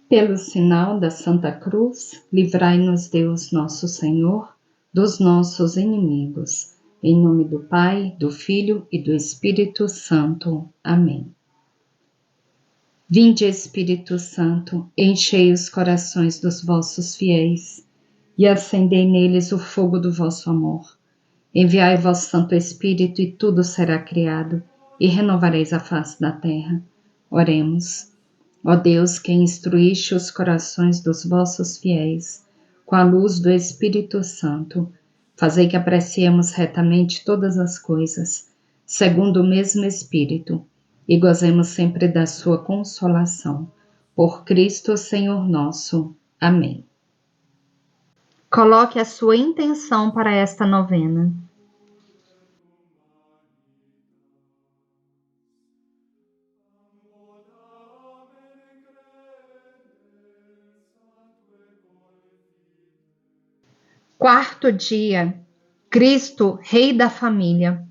Pelo sinal da Santa Cruz, livrai-nos Deus nosso Senhor dos nossos inimigos. Em nome do Pai, do Filho e do Espírito Santo. Amém. Vinde, Espírito Santo, enchei os corações dos vossos fiéis e acendei neles o fogo do vosso amor. Enviai vosso Santo Espírito e tudo será criado, e renovareis a face da terra. Oremos. Ó Deus, que instruíste os corações dos vossos fiéis com a luz do Espírito Santo, fazei que apreciemos retamente todas as coisas, segundo o mesmo Espírito, e gozemos sempre da sua consolação. Por Cristo Senhor nosso. Amém. Coloque a sua intenção para esta novena. Quarto dia, Cristo, Rei da Família.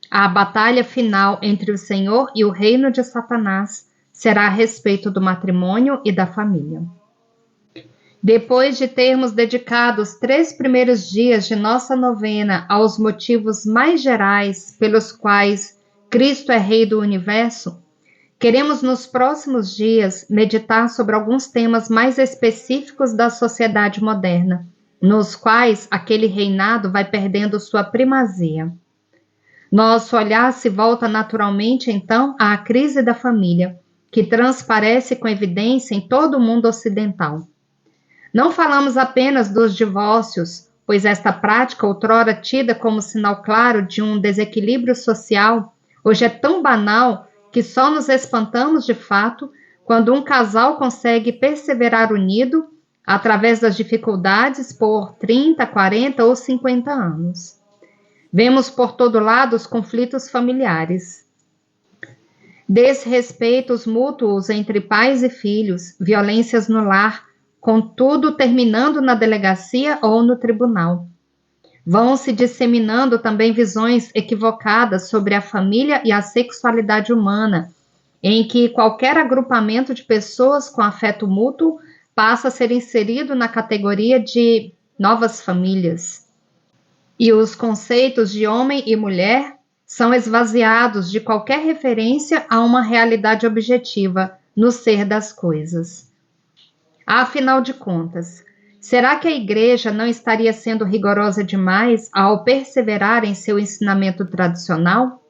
A batalha final entre o Senhor e o reino de Satanás será a respeito do matrimônio e da família. Depois de termos dedicado os 3 primeiros dias de nossa novena aos motivos mais gerais pelos quais Cristo é Rei do Universo, queremos nos próximos dias meditar sobre alguns temas mais específicos da sociedade moderna, nos quais aquele reinado vai perdendo sua primazia. Nosso olhar se volta naturalmente, então, à crise da família, que transparece com evidência em todo o mundo ocidental. Não falamos apenas dos divórcios, pois esta prática, outrora tida como sinal claro de um desequilíbrio social, hoje é tão banal que só nos espantamos de fato quando um casal consegue perseverar unido através das dificuldades por 30, 40 ou 50 anos. Vemos por todo lado os conflitos familiares, desrespeitos mútuos entre pais e filhos, violências no lar, contudo terminando na delegacia ou no tribunal. Vão se disseminando também visões equivocadas sobre a família e a sexualidade humana, em que qualquer agrupamento de pessoas com afeto mútuo passa a ser inserido na categoria de novas famílias. E os conceitos de homem e mulher são esvaziados de qualquer referência a uma realidade objetiva no ser das coisas. Afinal de contas, será que a Igreja não estaria sendo rigorosa demais ao perseverar em seu ensinamento tradicional?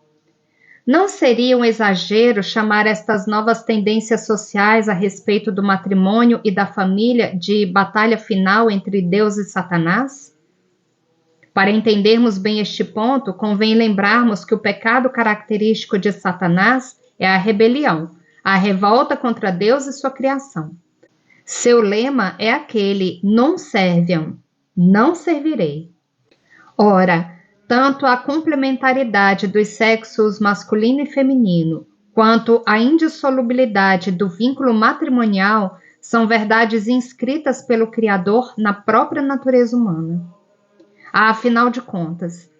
Não seria um exagero chamar estas novas tendências sociais a respeito do matrimônio e da família de batalha final entre Deus e Satanás? Para entendermos bem este ponto, convém lembrarmos que o pecado característico de Satanás é a rebelião, a revolta contra Deus e sua criação. Seu lema é aquele: non serviam, não servirei. Ora, tanto a complementaridade dos sexos masculino e feminino, quanto a indissolubilidade do vínculo matrimonial são verdades inscritas pelo Criador na própria natureza humana. Afinal de contas,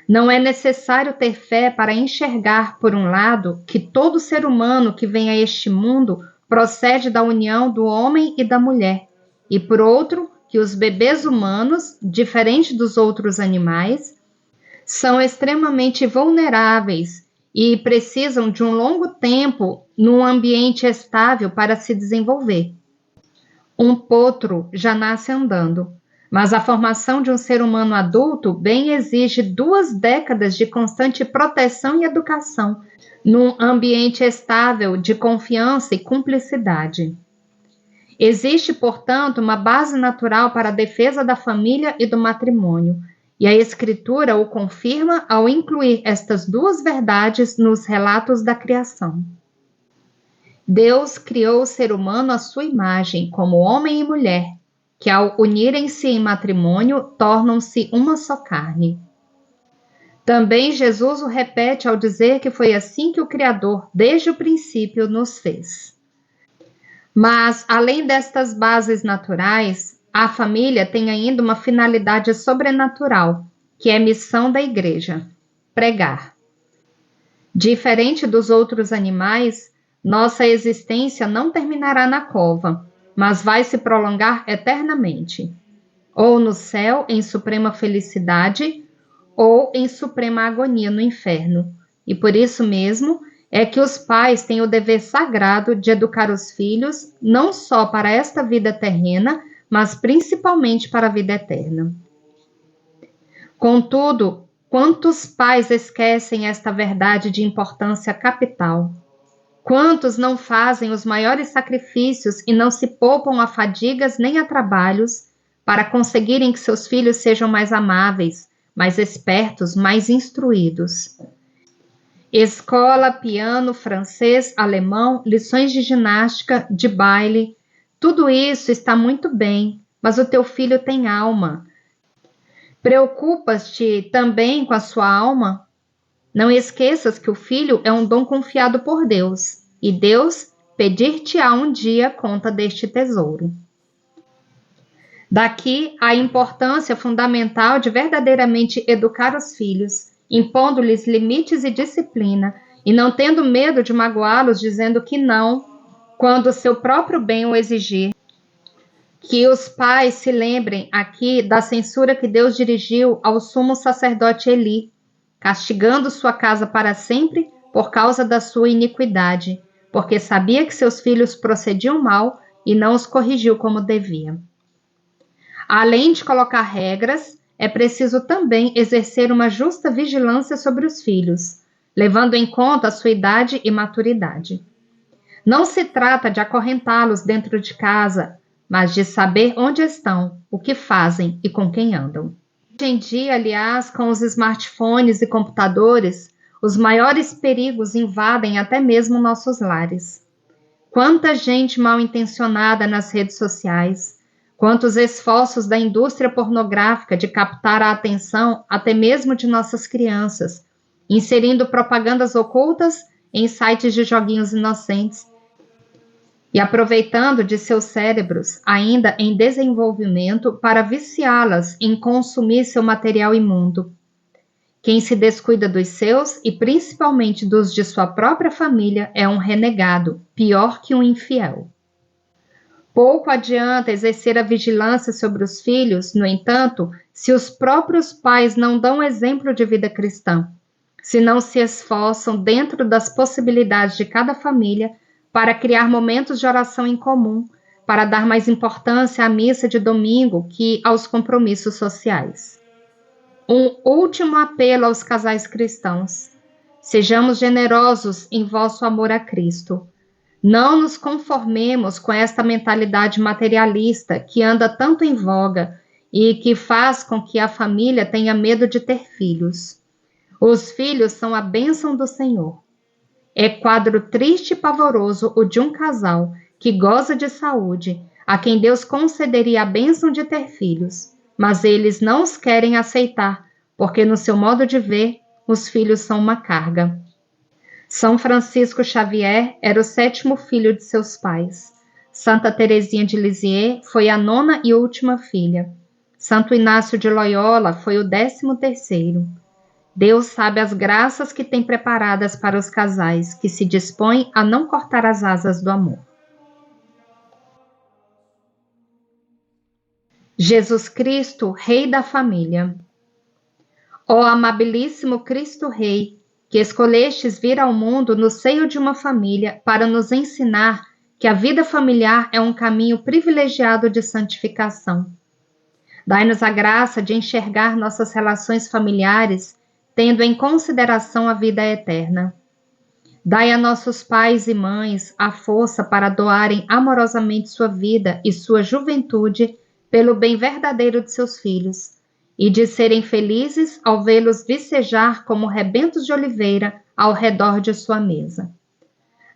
não é necessário ter fé para enxergar, por um lado, que todo ser humano que vem a este mundo procede da união do homem e da mulher, e por outro, que os bebês humanos, diferente dos outros animais, são extremamente vulneráveis e precisam de um longo tempo num ambiente estável para se desenvolver. Um potro já nasce andando, mas a formação de um ser humano adulto bem exige 2 décadas de constante proteção e educação, num ambiente estável de confiança e cumplicidade. Existe, portanto, uma base natural para a defesa da família e do matrimônio, e a Escritura o confirma ao incluir estas 2 verdades nos relatos da criação. Deus criou o ser humano à sua imagem, como homem e mulher, que ao unirem-se em matrimônio, tornam-se uma só carne. Também Jesus o repete ao dizer que foi assim que o Criador, desde o princípio, nos fez. Mas, além destas bases naturais, a família tem ainda uma finalidade sobrenatural, que é a missão da Igreja: pregar. Diferente dos outros animais, nossa existência não terminará na cova, mas vai se prolongar eternamente, ou no céu em suprema felicidade, ou em suprema agonia no inferno. E por isso mesmo é que os pais têm o dever sagrado de educar os filhos, não só para esta vida terrena, mas principalmente para a vida eterna. Contudo, quantos pais esquecem esta verdade de importância capital? Quantos não fazem os maiores sacrifícios e não se poupam a fadigas nem a trabalhos para conseguirem que seus filhos sejam mais amáveis, mais espertos, mais instruídos? Escola, piano, francês, alemão, lições de ginástica, de baile, tudo isso está muito bem, mas o teu filho tem alma. Preocupas-te também com a sua alma? Não esqueças que o filho é um dom confiado por Deus, e Deus pedir-te-á um dia conta deste tesouro. Daqui a importância fundamental de verdadeiramente educar os filhos, impondo-lhes limites e disciplina, e não tendo medo de magoá-los dizendo que não, quando o seu próprio bem o exigir. Que os pais se lembrem aqui da censura que Deus dirigiu ao sumo sacerdote Eli, castigando sua casa para sempre por causa da sua iniquidade, porque sabia que seus filhos procediam mal e não os corrigiu como devia. Além de colocar regras, é preciso também exercer uma justa vigilância sobre os filhos, levando em conta a sua idade e maturidade. Não se trata de acorrentá-los dentro de casa, mas de saber onde estão, o que fazem e com quem andam. Hoje em dia, aliás, com os smartphones e computadores, os maiores perigos invadem até mesmo nossos lares. Quanta gente mal intencionada nas redes sociais, quantos esforços da indústria pornográfica de captar a atenção até mesmo de nossas crianças, inserindo propagandas ocultas em sites de joguinhos inocentes, e aproveitando de seus cérebros, ainda em desenvolvimento, para viciá-las em consumir seu material imundo. Quem se descuida dos seus, e principalmente dos de sua própria família, é um renegado, pior que um infiel. Pouco adianta exercer a vigilância sobre os filhos, no entanto, se os próprios pais não dão exemplo de vida cristã, se não se esforçam dentro das possibilidades de cada família para criar momentos de oração em comum, para dar mais importância à missa de domingo que aos compromissos sociais. Um último apelo aos casais cristãos: sejamos generosos em vosso amor a Cristo. Não nos conformemos com esta mentalidade materialista que anda tanto em voga e que faz com que a família tenha medo de ter filhos. Os filhos são a bênção do Senhor. É quadro triste e pavoroso o de um casal que goza de saúde, a quem Deus concederia a bênção de ter filhos, mas eles não os querem aceitar, porque no seu modo de ver, os filhos são uma carga. São Francisco Xavier era o 7º filho de seus pais. Santa Teresinha de Lisieux foi a 9ª e última filha. Santo Inácio de Loyola foi o 13º. Deus sabe as graças que tem preparadas para os casais que se dispõem a não cortar as asas do amor. Jesus Cristo, Rei da Família. Ó amabilíssimo Cristo Rei, que escolhestes vir ao mundo no seio de uma família para nos ensinar que a vida familiar é um caminho privilegiado de santificação. Dai-nos a graça de enxergar nossas relações familiares tendo em consideração a vida eterna. Dai a nossos pais e mães a força para doarem amorosamente sua vida e sua juventude pelo bem verdadeiro de seus filhos, e de serem felizes ao vê-los vicejar como rebentos de oliveira ao redor de sua mesa.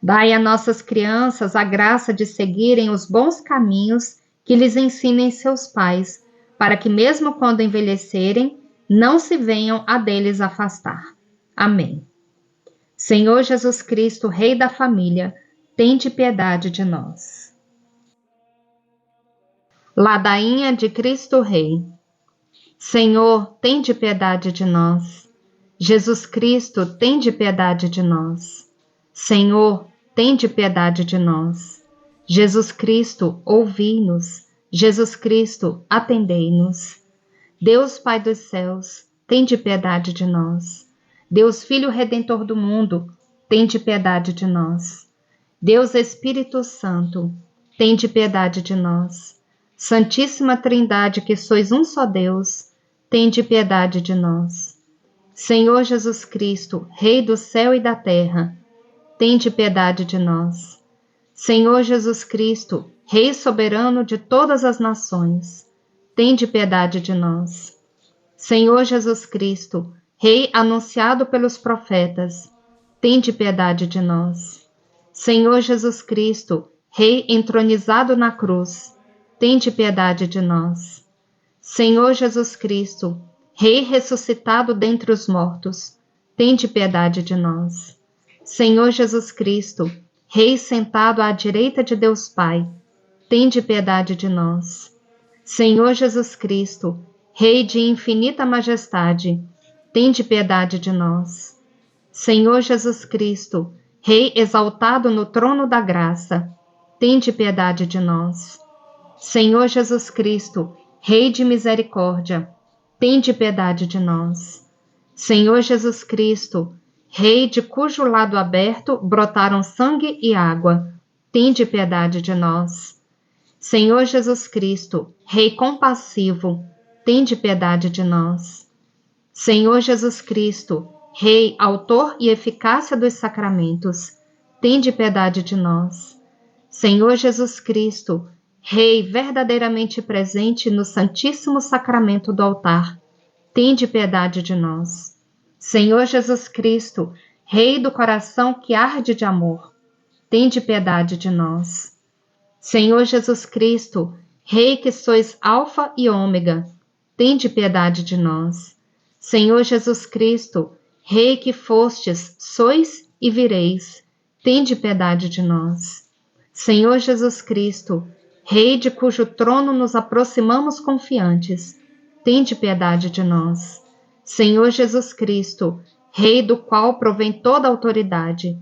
Dai a nossas crianças a graça de seguirem os bons caminhos que lhes ensinem seus pais, para que mesmo quando envelhecerem, não se venham a deles afastar. Amém. Senhor Jesus Cristo, Rei da Família, tende piedade de nós. Ladainha de Cristo Rei. Senhor, tende piedade de nós. Jesus Cristo, tende piedade de nós. Senhor, tende piedade de nós. Jesus Cristo, ouvi-nos. Jesus Cristo, atendei-nos. Deus Pai dos céus, tende piedade de nós. Deus Filho Redentor do mundo, tende piedade de nós. Deus Espírito Santo, tende piedade de nós. Santíssima Trindade, que sois um só Deus, tende piedade de nós. Senhor Jesus Cristo, Rei do céu e da terra, tende piedade de nós. Senhor Jesus Cristo, Rei soberano de todas as nações, tende piedade de nós. Senhor Jesus Cristo, Rei anunciado pelos profetas, tende piedade de nós. Senhor Jesus Cristo, Rei entronizado na cruz, tende piedade de nós. Senhor Jesus Cristo, Rei ressuscitado dentre os mortos, tende piedade de nós. Senhor Jesus Cristo, Rei sentado à direita de Deus Pai, tende piedade de nós. Senhor Jesus Cristo, Rei de infinita majestade, tende piedade de nós. Senhor Jesus Cristo, Rei exaltado no trono da graça, tende piedade de nós. Senhor Jesus Cristo, Rei de misericórdia, tende piedade de nós. Senhor Jesus Cristo, Rei de cujo lado aberto brotaram sangue e água, tende piedade de nós. Senhor Jesus Cristo, Rei compassivo, tende piedade de nós. Senhor Jesus Cristo, Rei autor e eficácia dos sacramentos, tende piedade de nós. Senhor Jesus Cristo, Rei verdadeiramente presente no Santíssimo Sacramento do altar, tende piedade de nós. Senhor Jesus Cristo, Rei do coração que arde de amor, tende piedade de nós. Senhor Jesus Cristo, Rei que sois Alfa e Ômega, tende piedade de nós. Senhor Jesus Cristo, Rei que fostes, sois e vireis, tende piedade de nós. Senhor Jesus Cristo, Rei de cujo trono nos aproximamos confiantes, tende piedade de nós. Senhor Jesus Cristo, Rei do qual provém toda a autoridade,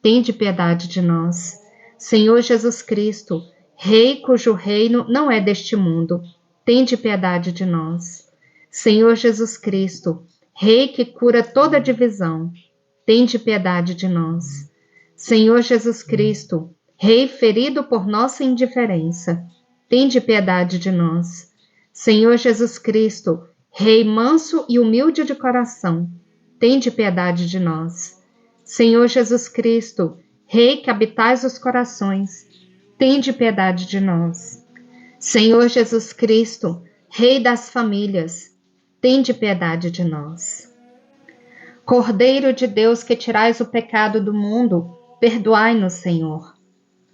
tende piedade de nós. Senhor Jesus Cristo, Rei cujo reino não é deste mundo, tende piedade de nós. Senhor Jesus Cristo, Rei que cura toda divisão, tende piedade de nós. Senhor Jesus Cristo, Rei ferido por nossa indiferença, tende piedade de nós. Senhor Jesus Cristo, Rei manso e humilde de coração, tende piedade de nós. Senhor Jesus Cristo, Rei que habitais os corações, tende piedade de nós. Senhor Jesus Cristo, Rei das famílias, tende piedade de nós. Cordeiro de Deus que tirais o pecado do mundo, perdoai-nos, Senhor.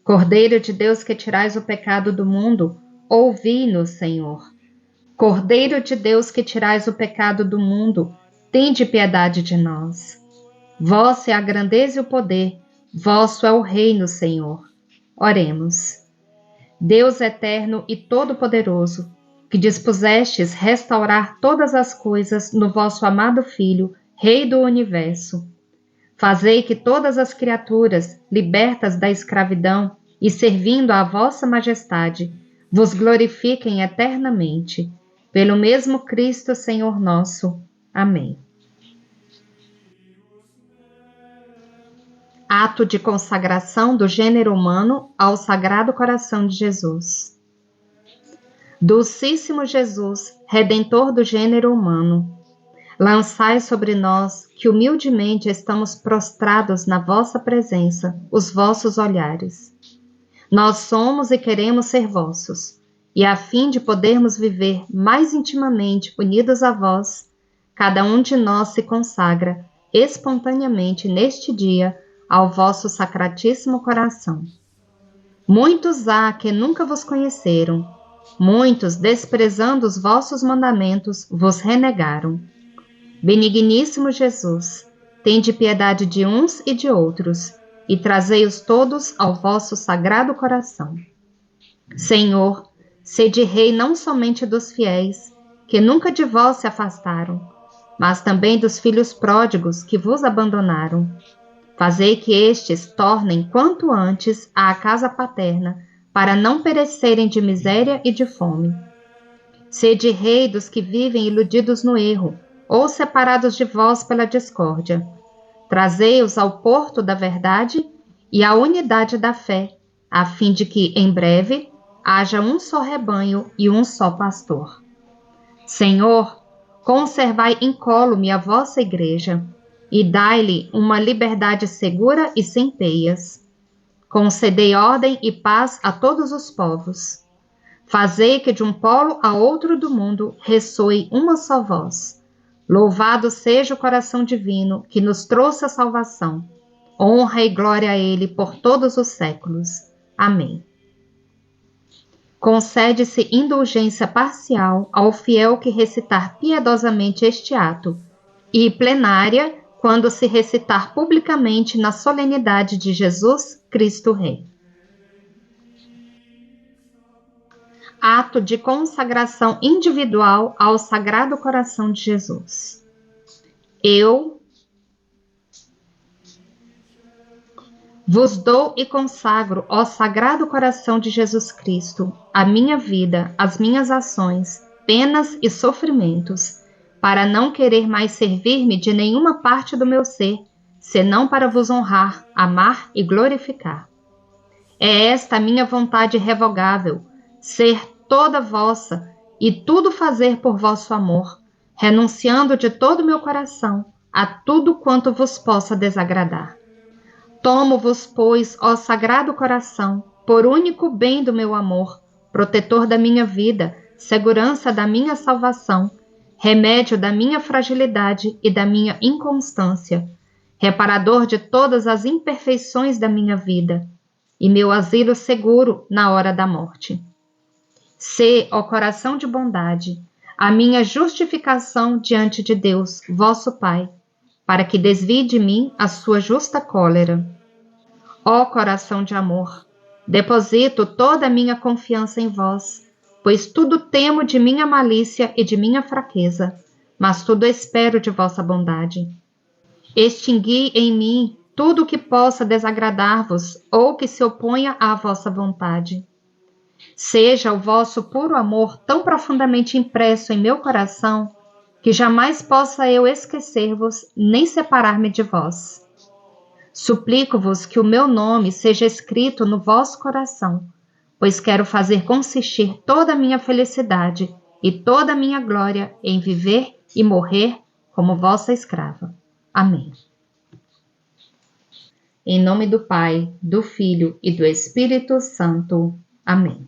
Cordeiro de Deus que tirais o pecado do mundo, ouvi-nos, Senhor. Cordeiro de Deus que tirais o pecado do mundo, tende piedade de nós. Vossa é a grandeza e o poder, vosso é o reino, Senhor. Oremos. Deus eterno e todo-poderoso, que dispusestes restaurar todas as coisas no vosso amado Filho, Rei do Universo. Fazei que todas as criaturas, libertas da escravidão e servindo à vossa majestade, vos glorifiquem eternamente. Pelo mesmo Cristo, Senhor nosso. Amém. Ato de consagração do gênero humano ao Sagrado Coração de Jesus. Dulcíssimo Jesus, Redentor do gênero humano, lançai sobre nós, que humildemente estamos prostrados na vossa presença, os vossos olhares. Nós somos e queremos ser vossos, e a fim de podermos viver mais intimamente unidos a vós, cada um de nós se consagra espontaneamente neste dia ao vosso sacratíssimo coração. Muitos há que nunca vos conheceram, muitos, desprezando os vossos mandamentos, vos renegaram. Benigníssimo Jesus, tende piedade de uns e de outros, e trazei-os todos ao vosso sagrado coração. Senhor, sede Rei não somente dos fiéis, que nunca de vós se afastaram, mas também dos filhos pródigos que vos abandonaram. Fazei que estes tornem quanto antes à casa paterna, para não perecerem de miséria e de fome. Sede rei dos que vivem iludidos no erro, ou separados de vós pela discórdia. Trazei-os ao porto da verdade e à unidade da fé, a fim de que, em breve, haja um só rebanho e um só pastor. Senhor, conservai incólume a vossa igreja, e dai-lhe uma liberdade segura e sem peias. Concedei ordem e paz a todos os povos. Fazei que de um polo a outro do mundo ressoe uma só voz. Louvado seja o coração divino que nos trouxe a salvação. Honra e glória a ele por todos os séculos. Amém. Concede-se indulgência parcial ao fiel que recitar piedosamente este ato, e plenária quando se recitar publicamente na solenidade de Jesus Cristo Rei. Ato de consagração individual ao Sagrado Coração de Jesus. Eu vos dou e consagro, ó Sagrado Coração de Jesus Cristo, a minha vida, as minhas ações, penas e sofrimentos, para não querer mais servir-me de nenhuma parte do meu ser, senão para vos honrar, amar e glorificar. É esta a minha vontade irrevogável, ser toda vossa e tudo fazer por vosso amor, renunciando de todo o meu coração a tudo quanto vos possa desagradar. Tomo-vos, pois, ó Sagrado Coração, por único bem do meu amor, protetor da minha vida, segurança da minha salvação, remédio da minha fragilidade e da minha inconstância, reparador de todas as imperfeições da minha vida, e meu asilo seguro na hora da morte. Sê, ó coração de bondade, a minha justificação diante de Deus, vosso Pai, para que desvie de mim a sua justa cólera. Ó coração de amor, deposito toda a minha confiança em vós, pois tudo temo de minha malícia e de minha fraqueza, mas tudo espero de vossa bondade. Extingui em mim tudo o que possa desagradar-vos ou que se oponha à vossa vontade. Seja o vosso puro amor tão profundamente impresso em meu coração, que jamais possa eu esquecer-vos nem separar-me de vós. Suplico-vos que o meu nome seja escrito no vosso coração, pois quero fazer consistir toda a minha felicidade e toda a minha glória em viver e morrer como vossa escrava. Amém. Em nome do Pai, do Filho e do Espírito Santo. Amém.